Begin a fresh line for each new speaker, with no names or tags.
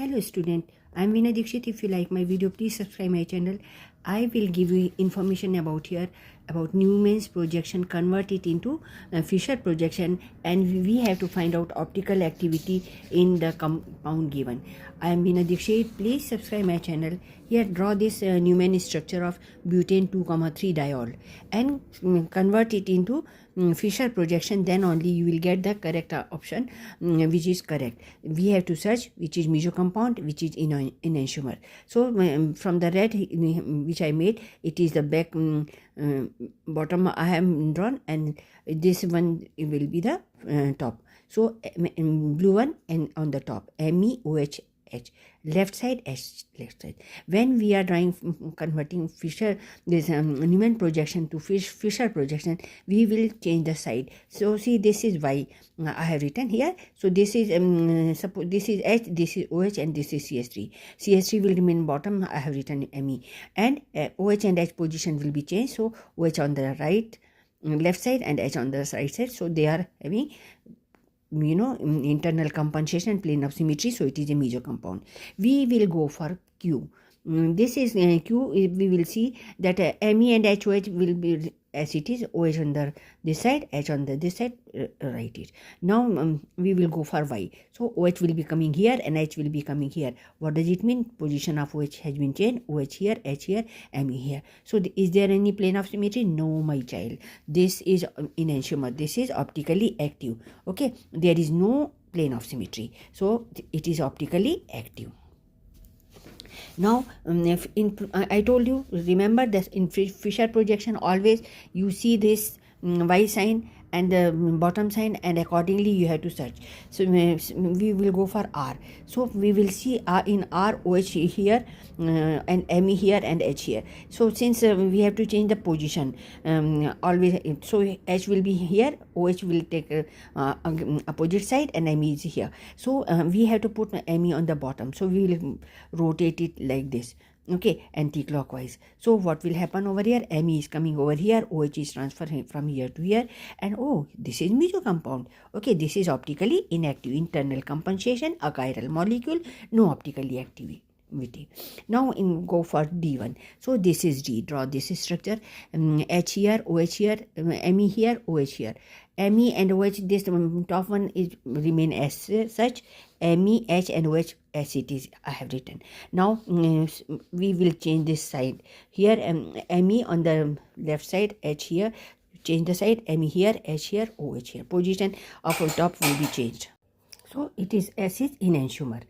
Hello student, I am Veena Dikshit. If you like my video, please subscribe my channel. I will give you information about here about Newman's projection, convert it into Fisher projection, and we have to find out optical activity in the compound given. I am Veena Dikshit. Please subscribe my channel. Here draw this Newman structure of butane 2,3 diol and convert it into Fisher projection. Then only you will get the correct option which is correct. We have to search which is meso compound, which is enantiomer. So from the red which I made, it is the back bottom I have drawn, and this one will be the top. So blue one and on the top MEOH H, left side H, left side. When we are drawing converting Fisher this Newman projection to Fisher projection, we will change the side. So see, this is Y I have written here. So this is suppose this is H, this is OH, and this is CS3. CS3 will remain bottom. I have written ME, and OH and H position will be changed. So OH on the right left side and H on the right side. So they are having internal compensation, plane of symmetry, so it is a meso compound. We will go for Q. This is Q. We will see that Me and HOH will be as it is, OH on the this side, H on the this side, write it. Now we will go for Y. So OH will be coming here and H will be coming here. What does it mean? Position of OH has been changed. OH here, H here, Me here. So is there any plane of symmetry? No, my child. This is enantiomer. This is optically active. Okay, there is no plane of symmetry. So it is optically active. Now, if I told you, remember that in Fisher projection, always you see this Y sign and the bottom sign, and accordingly you have to search. So we will go for R. So we will see in R OH here and ME here and H here. So since we have to change the position always, so H will be here, OH will take opposite side, and ME is here. So we have to put ME on the bottom. So we will rotate it like this. Okay, anti-clockwise. So what will happen over here? Me is coming over here, OH is transferring from here to here, and oh, this is meso compound. Okay, this is optically inactive, internal compensation, a chiral molecule, no optically activity. Now go for D1. So this is D. Draw this structure. H here, OH here, Me here, OH here. Me and OH, this top one is remain as such. Me, H and OH as it is I have written. Now we will change this side. Here Me on the left side, H here. Change the side. Me here, H here, OH here. Position of the top will be changed. So it is S is enantiomer.